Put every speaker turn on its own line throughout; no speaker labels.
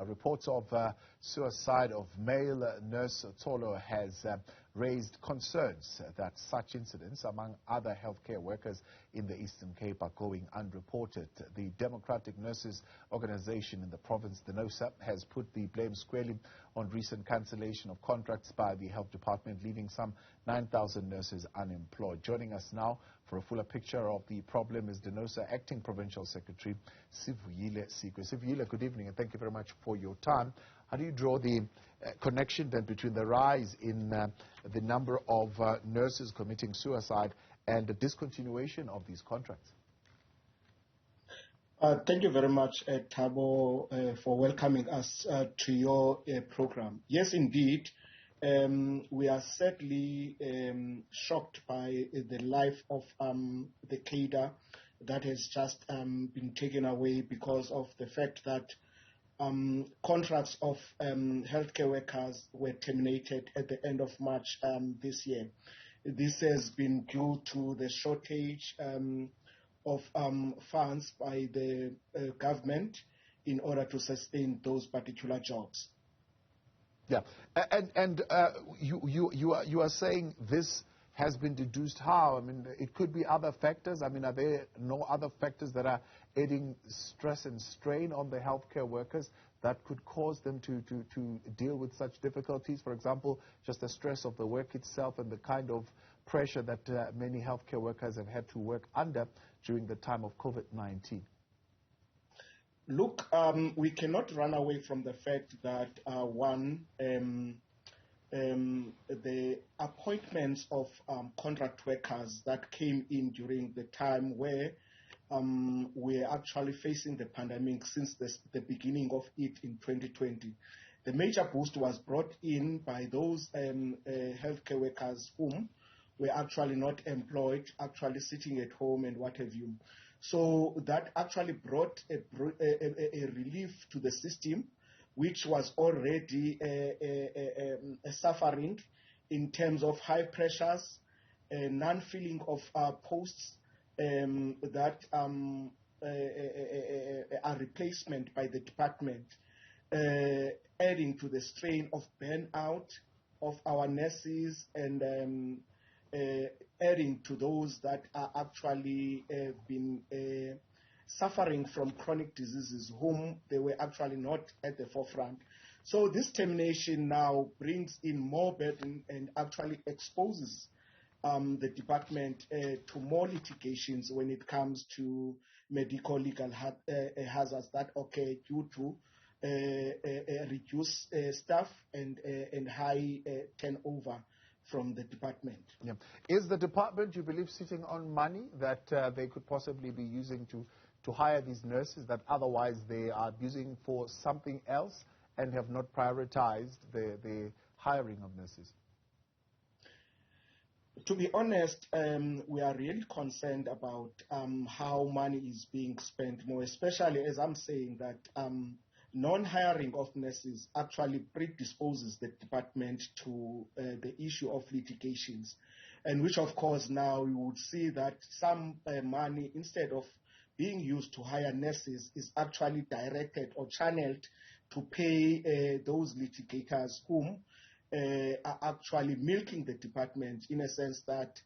reports of suicide of male nurse Tsolo has raised concerns that such incidents among other healthcare workers in the Eastern Cape are going unreported. The Democratic Nurses Organization in the province, DENOSA, has put the blame squarely on recent cancellation of contracts by the health department, leaving some 9,000 nurses unemployed. Joining us now for a fuller picture of the problem is DENOSA Acting Provincial Secretary Sivuyile Sikwe. Sivuyile, good evening and thank you very much for your time. How do you draw the connection then between the rise in the number of nurses committing suicide and the discontinuation of these contracts?
Thank you very much, Thabo, for welcoming us to your program. Yes, indeed, we are sadly shocked by the life of the cadre that has just been taken away because of the fact that contracts of healthcare workers were terminated at the end of March this year. This has been due to the shortage of funds by the government in order to sustain those particular jobs.
Yeah, and you are saying this has been deduced how? I mean, it could be other factors. I mean, are there no other factors that are adding stress and strain on the healthcare workers that could cause them to deal with such difficulties? For example, just the stress of the work itself and the kind of pressure that many healthcare workers have had to work under during the time of COVID-19.
Look, we cannot run away from the fact that, the appointments of contract workers that came in during the time where we're actually facing the pandemic since the beginning of it in 2020. The major boost was brought in by those healthcare workers whom were actually not employed, actually sitting at home and what have you. So that actually brought a relief to the system, which was already suffering in terms of high pressures, non-filling of posts that are replacement by the department, adding to the strain of burnout of our nurses and adding to those that are actually been suffering from chronic diseases whom they were actually not at the forefront. So this termination now brings in more burden and actually exposes the department to more litigations when it comes to medical legal hazards that occur due to reduced staff and high turnover from the department.
Yeah. Is the department, you believe, sitting on money that they could possibly be using to hire these nurses that otherwise they are using for something else and have not prioritized the hiring of nurses?
To be honest, we are really concerned about how money is being spent, more especially as I'm saying that non-hiring of nurses actually predisposes the department to the issue of litigations, and which of course now we would see that some money, instead of being used to hire nurses, is actually directed or channeled to pay those litigators whom are actually milking the department, in a sense that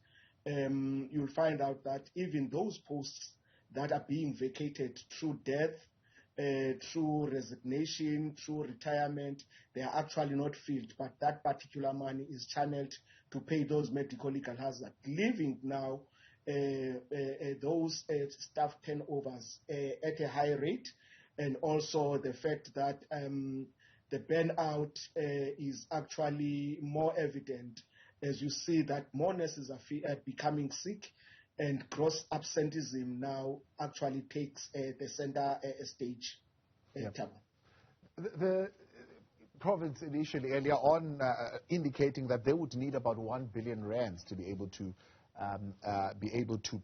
you'll find out that even those posts that are being vacated through death, through resignation, through retirement, they are actually not filled, but that particular money is channeled to pay those medical legal hazards, leaving now those staff turnovers at a high rate, and also the fact that the burnout is actually more evident as you see that more nurses are becoming sick, and gross absenteeism now actually takes the center stage.
The province initially, earlier on, indicating that they would need about 1 billion rands to be able to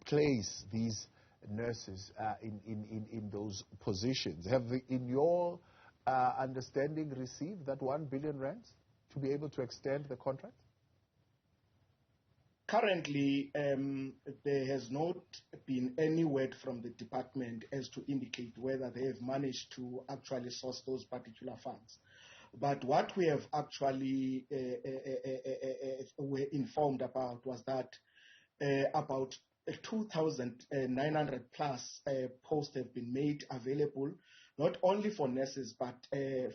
place these nurses in those positions. Have they, in your understanding, received that 1 billion rands to be able to extend the contract?
Currently, there has not been any word from the department as to indicate whether they have managed to actually source those particular funds. But what we have actually were informed about was that about 2,900 plus posts have been made available, not only for nurses, but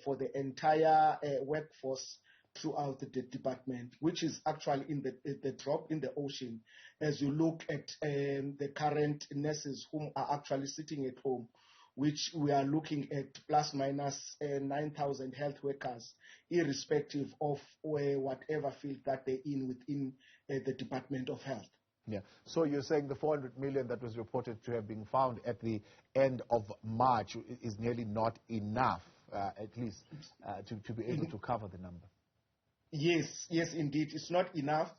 for the entire workforce throughout the department, which is actually in the drop in the ocean as you look at the current nurses whom are actually sitting at home, which we are looking at plus minus 9,000 health workers, irrespective of whatever field that they're in within the Department of Health.
Yeah. So you're saying the 400 million that was reported to have been found at the end of March is nearly not enough, at least, to be able to cover the number?
Yes, indeed. It's not enough,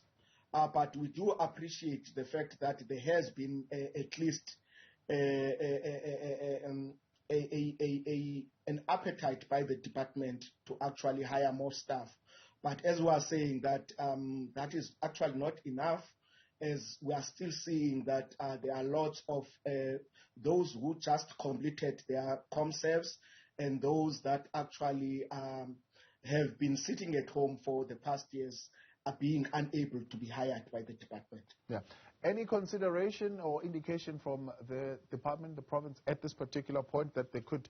but we do appreciate the fact that there has been at least an appetite by the department to actually hire more staff. But as we are saying that that is actually not enough, as we are still seeing that there are lots of those who just completed their ComServes and those that actually have been sitting at home for the past years are being unable to be hired by the department.
Yeah. Any consideration or indication from the department, the province, at this particular point that they could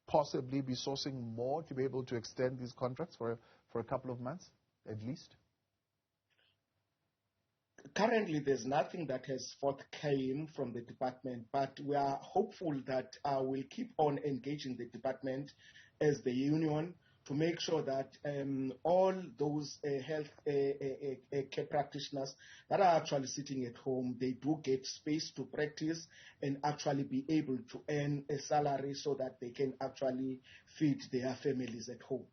possibly be sourcing more to be able to extend these contracts for a couple of months, at least?
Currently, there's nothing that has forthcome from the department, but we are hopeful that we'll keep on engaging the department as the union to make sure that all those health care practitioners that are actually sitting at home, they do get space to practice and actually be able to earn a salary so that they can actually feed their families at home.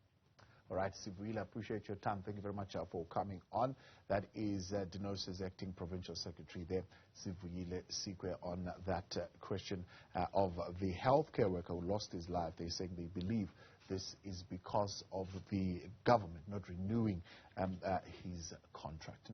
All right, Sivuyile, I appreciate your time. Thank you very much for coming on. That is DENOSA's acting provincial secretary there, Sivuyile Sikwe, on that question of the healthcare worker who lost his life. They're saying they believe this is because of the government not renewing his contract.